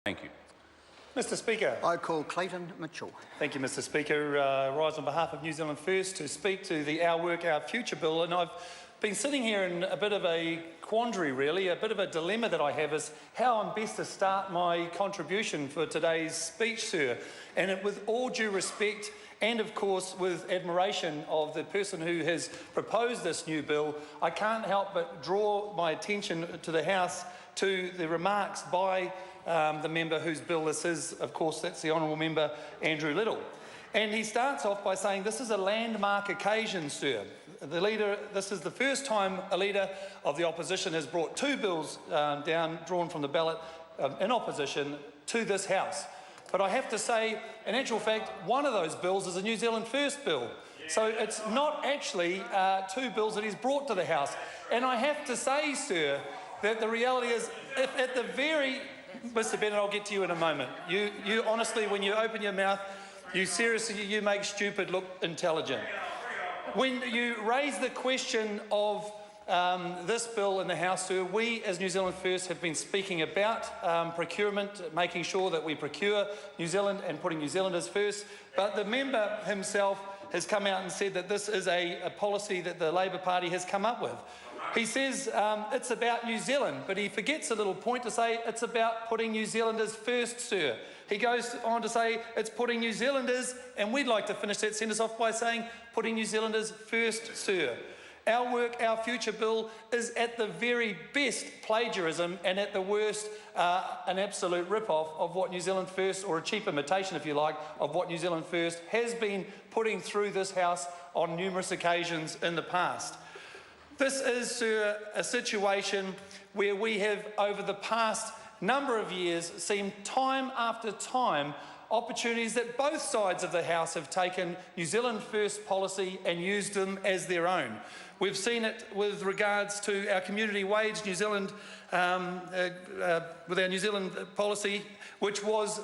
Thank you. Mr Speaker. I call Clayton Mitchell. Thank you, Mr Speaker. Rise on behalf of New Zealand First to speak to the Our Work, Our Future bill, and I've been sitting here in a bit of a quandary, really, a bit of a dilemma that I have is how I'm best to start my contribution for today's speech, sir. And with all due respect and, of course, with admiration of the person who has proposed this new bill, I can't help but draw my attention to the House to the remarks by the member whose bill this is. Of course, that's the Honourable Member Andrew Little. And he starts off by saying, this is a landmark occasion, sir. The leader, this is the first time a leader of the opposition has brought two bills drawn from the ballot in opposition to this House. But I have to say, in actual fact, one of those bills is a New Zealand First bill. So it's not actually two bills that he's brought to the House. And I have to say, sir, that the reality is, if at the very... Mr Bennett, I'll get to you in a moment. You honestly, when you open your mouth, you make stupid look intelligent. When you raise the question of this bill in the House, sir, we as New Zealand First have been speaking about procurement, making sure that we procure New Zealand and putting New Zealanders first. But the member himself has come out and said that this is a policy that the Labour Party has come up with. He says it's about New Zealand, but he forgets a little point to say it's about putting New Zealanders first, sir. He goes on to say it's putting New Zealanders, and we'd like to finish that sentence off by saying putting New Zealanders first, sir. Our Work, Our Future bill is at the very best plagiarism and at the worst an absolute rip-off of what New Zealand First, or a cheap imitation, if you like, of what New Zealand First has been putting through this House on numerous occasions in the past. This is, sir, a situation where we have, over the past number of years, seen time after time opportunities that both sides of the House have taken New Zealand First policy and used them as their own. We've seen it with regards to our community wage, New Zealand, with our New Zealand policy, which was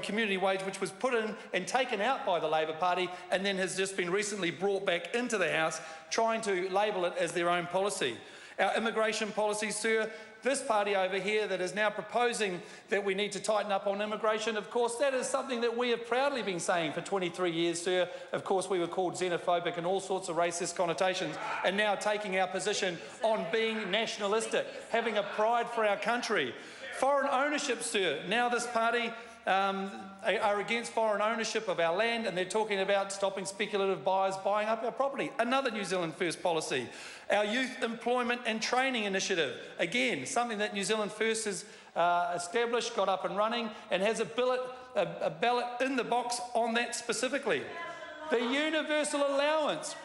community wage, which was put in and taken out by the Labour Party and then has just been recently brought back into the House, trying to label it as their own policy. Our immigration policy, sir, this party over here that is now proposing that we need to tighten up on immigration, of course, that is something that we have proudly been saying for 23 years, sir. Of course, we were called xenophobic and all sorts of racist connotations, and now taking our position on being nationalistic, having a pride for our country. Foreign ownership, sir. Now this party are against foreign ownership of our land, and they're talking about stopping speculative buyers buying up our property. Another New Zealand First policy. Our Youth Employment and Training Initiative. Again, something that New Zealand First has established, got up and running, and has a ballot in the box on that specifically. The Universal Allowance.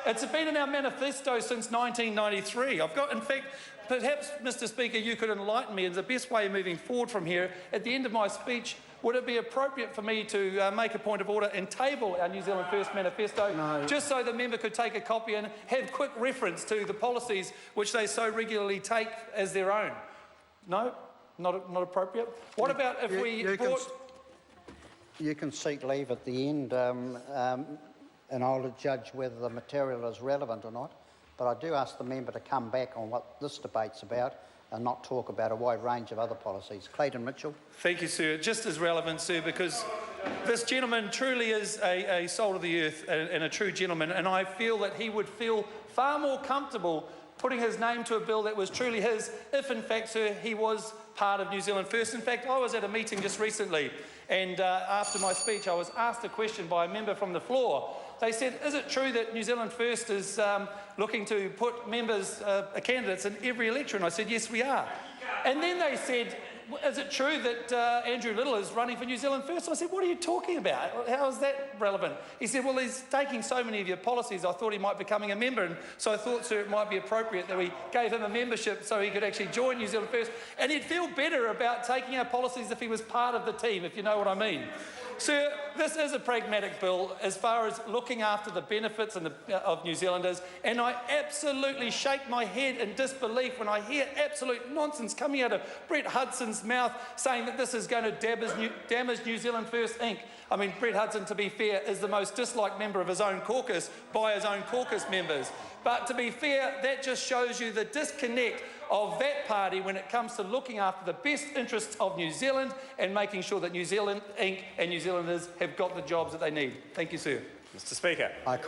It's been in our manifesto since 1993. In fact, perhaps, Mr Speaker, you could enlighten me, and the best way of moving forward from here, at the end of my speech, would it be appropriate for me to make a point of order and table our New Zealand First manifesto, just so the member could take a copy and have quick reference to the policies which they so regularly take as their own? No? Not appropriate? What about if You can seek leave at the end, and I'll judge whether the material is relevant or not. But I do ask the member to come back on what this debate's about and not talk about a wide range of other policies. Clayton Mitchell. Thank you, sir. Just as relevant, sir, because this gentleman truly is a soul of the earth and a true gentleman, and I feel that he would feel far more comfortable putting his name to a bill that was truly his if, in fact, sir, he was part of New Zealand First. In fact, I was at a meeting just recently, and after my speech I was asked a question by a member from the floor. They said, is it true that New Zealand First is looking to put candidates in every election? I said, yes, we are. And then they said, is it true that Andrew Little is running for New Zealand First? I said, what are you talking about? How is that relevant? He said, well, he's taking so many of your policies, I thought he might be becoming a member, and so I thought, sir, it might be appropriate that we gave him a membership so he could actually join New Zealand First, and he'd feel better about taking our policies if he was part of the team, if you know what I mean. Sir, this is a pragmatic bill as far as looking after the benefits of New Zealanders, and I absolutely shake my head in disbelief when I hear absolute nonsense coming out of Brett Hudson's Hudson's mouth saying that this is going to damage New Zealand First Inc. I mean, Brett Hudson, to be fair, is the most disliked member of his own caucus by his own caucus members. But to be fair, that just shows you the disconnect of that party when it comes to looking after the best interests of New Zealand and making sure that New Zealand Inc. and New Zealanders have got the jobs that they need. Thank you, sir. Mr. Speaker. I call